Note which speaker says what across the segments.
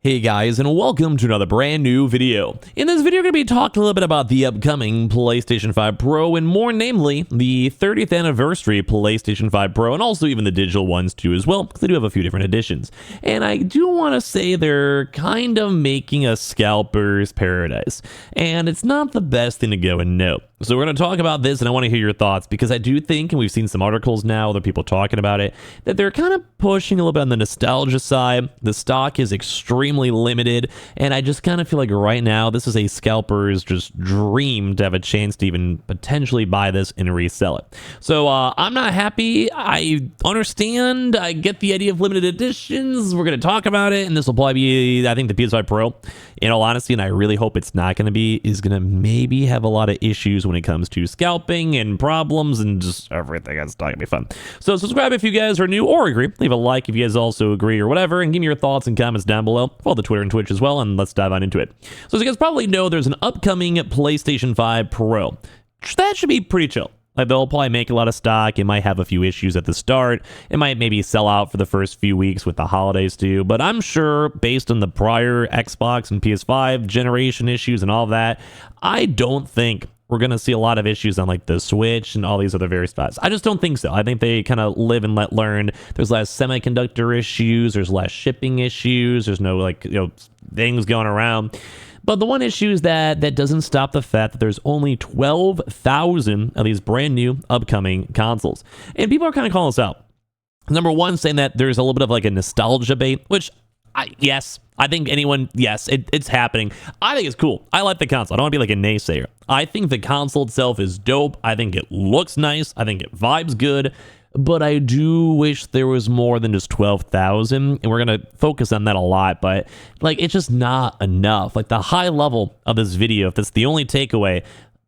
Speaker 1: Hey guys, and welcome to another brand new video. In this video, we're going to be talking a little bit about the upcoming PlayStation 5 Pro, and more namely, the 30th anniversary PlayStation 5 Pro, and also even the digital ones too as well, because they do have a few different editions. And I do want to say they're kind of making a scalper's paradise, and it's not the best thing to go and know. So we're going to talk about this, and I want to hear your thoughts, because I do think, and we've seen some articles now, other people talking about it, that they're kind of pushing a little bit on the nostalgia side. The stock is extremely limited, and I just kind of feel like right now this is a scalper's just dream to have a chance to even potentially buy this and resell it. So I'm not happy. I understand. I get the idea of limited editions. We're going to talk about it, and this will probably be, I think, the PS5 Pro, in all honesty, and I really hope it's not going to be, is going to maybe have a lot of issues when it comes to scalping and problems and just everything. It's not gonna be fun. So subscribe if you guys are new or agree. Leave a like if you guys also agree or whatever, and give me your thoughts and comments down below. Follow the Twitter and Twitch as well, and let's dive on into it. So as you guys probably know, there's an upcoming PlayStation 5 Pro. That should be pretty chill. Like, they'll probably make a lot of stock. It might have a few issues at the start. It might maybe sell out for the first few weeks with the holidays too. But I'm sure, based on the prior Xbox and PS5 generation issues and all that, I don't think we're going to see a lot of issues on like the Switch and all these other various spots. I just don't think so. I think they kind of live and let learn. There's less semiconductor issues. There's less shipping issues. There's no things going around. But the one issue is that doesn't stop the fact that there's only 12,000 of these brand new upcoming consoles. And people are kind of calling us out. Number one, saying that there's a little bit of like a nostalgia bait, which yes, I think it's happening. I think it's cool. I like the console. I don't want to be like a naysayer. I think the console itself is dope. I think it looks nice. I think it vibes good. But I do wish there was more than just 12,000, and we're going to focus on that a lot, but like, it's just not enough. Like, the high level of this video, if that's the only takeaway,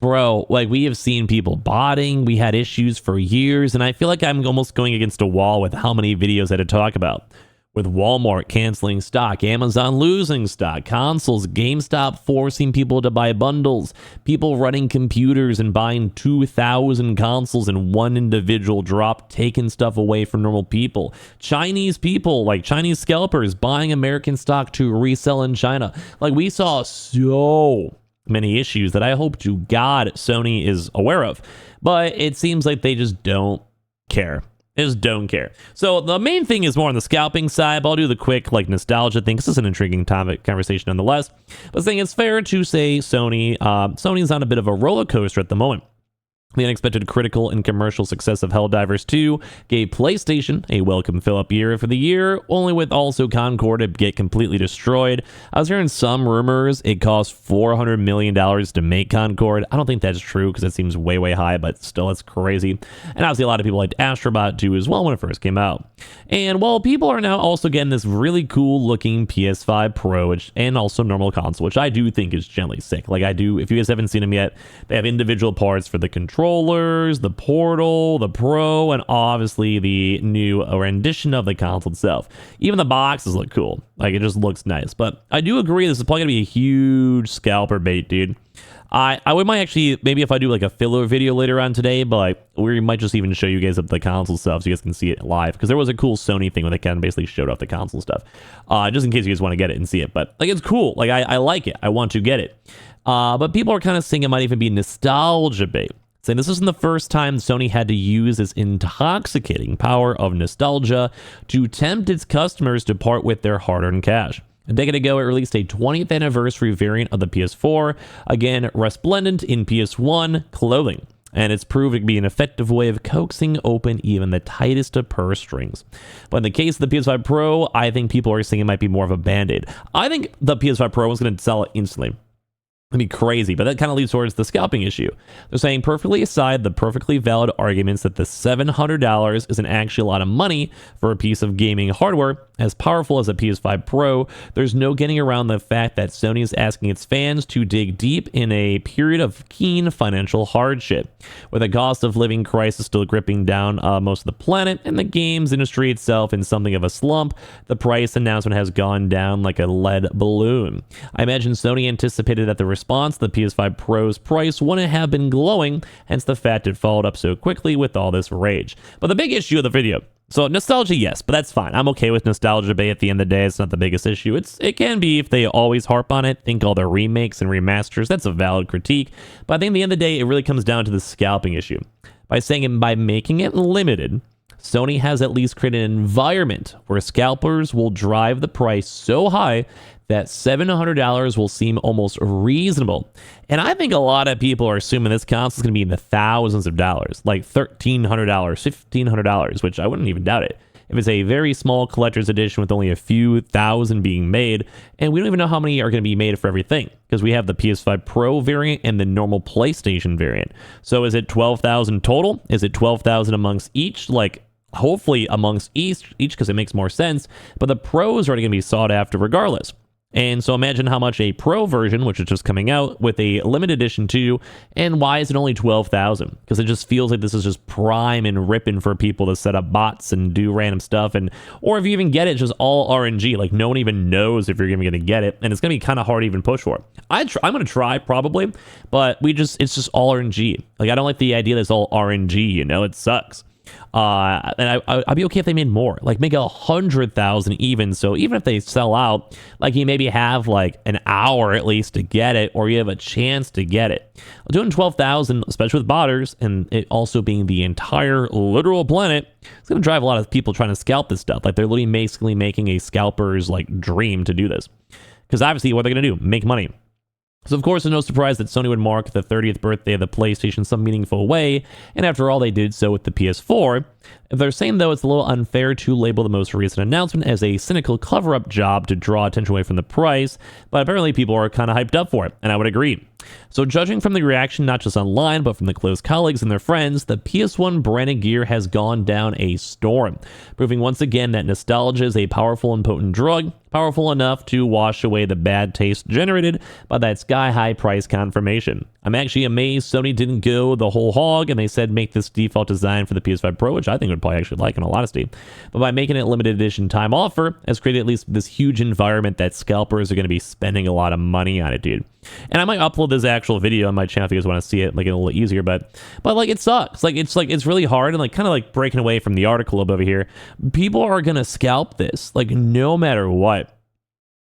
Speaker 1: bro, like, we have seen people botting. We had issues for years, and I feel like I'm almost going against a wall with how many videos I had to talk about. With Walmart canceling stock, Amazon losing stock, consoles, GameStop forcing people to buy bundles, people running computers and buying 2,000 consoles in one individual drop, taking stuff away from normal people, Chinese people, like Chinese scalpers, buying American stock to resell in China. Like, we saw so many issues that I hope to God Sony is aware of, but it seems like they just don't care. Just don't care. So the main thing is more on the scalping side, but I'll do the quick nostalgia thing, because this is an intriguing topic conversation nonetheless. But saying it's fair to say Sony's on a bit of a roller coaster at the moment. The unexpected critical and commercial success of Helldivers 2 gave PlayStation a welcome fill-up year for the year, only with also Concord to get completely destroyed. I was hearing some rumors it cost $400 million to make Concord. I don't think that's true, because it seems way, way high, but still, it's crazy. And obviously, a lot of people liked Astrobot 2 as well when it first came out. And while people are now also getting this really cool-looking PS5 Pro, and also normal console, which I do think is generally sick. Like, I do, if you guys haven't seen them yet, they have individual parts for the controllers, the Portal, the Pro, and obviously the new rendition of the console itself. Even the boxes look cool. Like, it just looks nice. But I do agree this is probably going to be a huge scalper bait, dude. I might actually, maybe if I do like a filler video later on today, but like, we might just even show you guys the console stuff so you guys can see it live, because there was a cool Sony thing where they kind of basically showed off the console stuff, just in case you guys want to get it and see it. But like, it's cool. Like, I like it. I want to get it. But people are kind of saying it might even be nostalgia bait. Saying this isn't the first time Sony had to use this intoxicating power of nostalgia to tempt its customers to part with their hard-earned cash. A decade ago, it released a 20th anniversary variant of the PS4, again, resplendent in PS1 clothing, and it's proved to be an effective way of coaxing open even the tightest of purse strings. But in the case of the PS5 Pro, I think people are saying it might be more of a band-aid. I think the PS5 Pro is going to sell it instantly. It'd be crazy, but that kind of leads towards the scalping issue. They're saying, perfectly aside the perfectly valid arguments that the $700 isn't actually a lot of money for a piece of gaming hardware as powerful as a PS5 Pro, there's no getting around the fact that Sony is asking its fans to dig deep in a period of keen financial hardship. With a cost of living crisis still gripping down most of the planet and the games industry itself in something of a slump, the price announcement has gone down like a lead balloon. I imagine Sony anticipated that the response, the PS5 Pro's price wouldn't have been glowing, hence the fact it followed up so quickly with all this rage. But the big issue of the video, so nostalgia, yes, but that's fine. I'm okay with nostalgia debate at the end of the day. It's not the biggest issue. It can be if they always harp on it, think all their remakes and remasters. That's a valid critique. But I think at the end of the day, it really comes down to the scalping issue. By making it limited, Sony has at least created an environment where scalpers will drive the price so high that $700 will seem almost reasonable. And I think a lot of people are assuming this console is going to be in the thousands of dollars, like $1,300, $1,500, which I wouldn't even doubt it. If it's a very small collector's edition with only a few thousand being made, and we don't even know how many are going to be made for everything, because we have the PS5 Pro variant and the normal PlayStation variant. So is it 12,000 total? Is it 12,000 amongst each? Like, hopefully amongst each because it makes more sense, but the Pros are going to be sought after regardless. And so imagine how much a Pro version, which is just coming out with a limited edition too, and why is it only 12,000? Because it just feels like this is just prime and ripping for people to set up bots and do random stuff, and or if you even get it, it's just all RNG. Like no one even knows if you're even going to get it, and it's going to be kind of hard to even push for. I'm going to try probably, but it's just all RNG. Like I don't like the idea that it's all RNG. You know, it sucks. And I'd be okay if they made more, like make 100,000 even. So even if they sell out, like you maybe have like an hour at least to get it, or you have a chance to get it. Doing 12,000, especially with botters, and it also being the entire literal planet, it's going to drive a lot of people trying to scalp this stuff. Like they're literally basically making a scalper's like dream to do this. Because obviously what they're going to do, make money. So of course, it's no surprise that Sony would mark the 30th birthday of the PlayStation some meaningful way, and after all, they did so with the PS4. If they're saying, though, it's a little unfair to label the most recent announcement as a cynical cover-up job to draw attention away from the price, but apparently people are kind of hyped up for it, and I would agree. So judging from the reaction not just online, but from the close colleagues and their friends, the PS1 branded gear has gone down a storm, proving once again that nostalgia is a powerful and potent drug, powerful enough to wash away the bad taste generated by that sky-high price confirmation. I'm actually amazed Sony didn't go the whole hog and they said make this default design for the PS5 Pro, which I think would probably actually like in all honesty. But by making it limited edition time offer, has created at least this huge environment that scalpers are going to be spending a lot of money on it, dude. And I might upload this actual video on my channel if you guys want to see it, like it a little easier, but like it sucks. It's really hard, and like kind of like breaking away from the article over here. People are going to scalp this, like no matter what.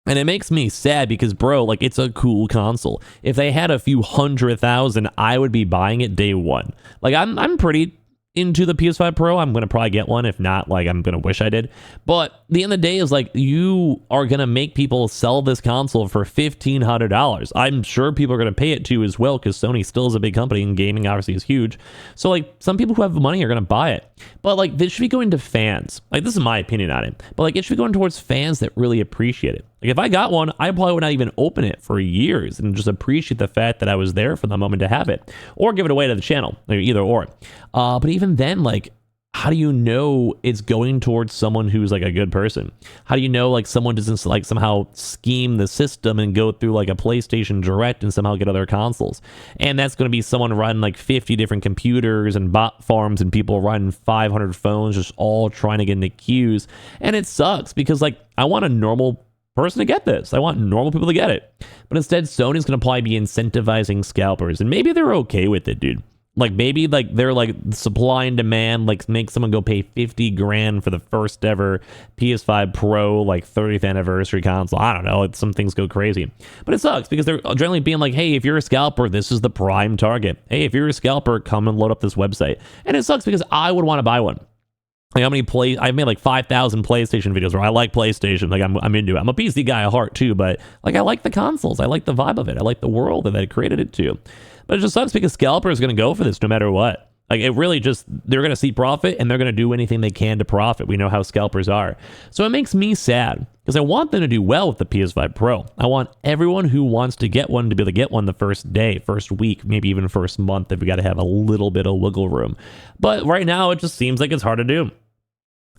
Speaker 1: And it makes me sad because, bro, like, it's a cool console. If they had a few 100,000, I would be buying it day one. Like, I'm pretty into the PS5 Pro. I'm going to probably get one. If not, like, I'm going to wish I did. But the end of the day is, like, you are going to make people sell this console for $1,500. I'm sure people are going to pay it too as well, because Sony still is a big company and gaming obviously is huge. So, like, some people who have money are going to buy it. But, like, this should be going to fans. Like, this is my opinion on it. But, like, it should be going towards fans that really appreciate it. Like, if I got one, I probably would not even open it for years and just appreciate the fact that I was there for the moment to have it, or give it away to the channel, like either or. But even then, like, how do you know it's going towards someone who's like a good person? How do you know like someone doesn't like somehow scheme the system and go through like a PlayStation Direct and somehow get other consoles? And that's going to be someone running like 50 different computers and bot farms and people running 500 phones, just all trying to get into queues. And it sucks because like I want a normal person to get this. I want normal people to get it. But instead, Sony's going to probably be incentivizing scalpers. And maybe they're okay with it, dude. Like, maybe, like, they're, like, supply and demand, like, make someone go pay 50 grand for the first ever PS5 Pro, like, 30th anniversary console. I don't know. Some things go crazy. But it sucks because they're generally being like, hey, if you're a scalper, this is the prime target. Hey, if you're a scalper, come and load up this website. And it sucks because I would want to buy one. Like, I've made like 5,000 PlayStation videos where I like PlayStation. Like, I'm into it. I'm a PC guy at heart too, but like, I like the consoles. I like the vibe of it. I like the world that they created it to. But it just sucks because Scalper is going to go for this no matter what. Like, it really just, they're going to see profit and they're going to do anything they can to profit. We know how scalpers are. So it makes me sad because I want them to do well with the PS5 Pro. I want everyone who wants to get one to be able to get one the first day, first week, maybe even first month if we got to have a little bit of wiggle room. But right now, it just seems like it's hard to do.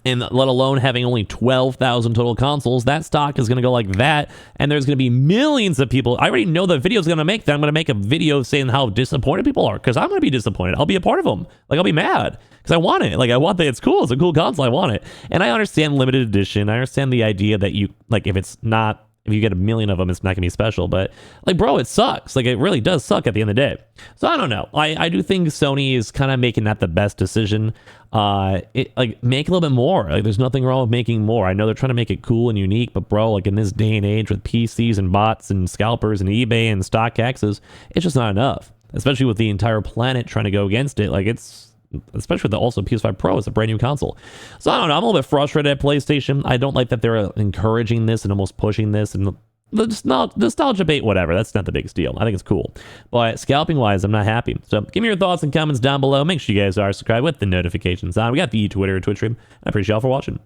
Speaker 1: And let alone having only 12,000 total consoles, that stock is going to go like that. And there's going to be millions of people. I already know the video is going to make that. I'm going to make a video saying how disappointed people are because I'm going to be disappointed. I'll be a part of them. Like, I'll be mad because I want it. Like, I want that. It's cool. It's a cool console. I want it. And I understand limited edition. I understand the idea that you, like, if it's not If you get a million of them, it's not gonna be special. But like, bro, it sucks. Like, it really does suck at the end of the day. So I don't know. I do think Sony is kind of making that the best decision. Like, make a little bit more. Like, there's nothing wrong with making more. I know they're trying to make it cool and unique, but bro, like in this day and age with PCs and bots and scalpers and eBay and StockX's, it's just not enough. Especially with the entire planet trying to go against it. Like, it's, especially with the also PS5 Pro, it's a brand new console. So I don't know, I'm a little bit frustrated at PlayStation. I don't like that they're encouraging this and almost pushing this, and the nostalgia bait, whatever, that's not the biggest deal. I think it's cool. But scalping wise, I'm not happy. So give me your thoughts and comments down below. Make sure you guys are subscribed with the notifications on. We got the Twitter and Twitch stream. I appreciate y'all for watching.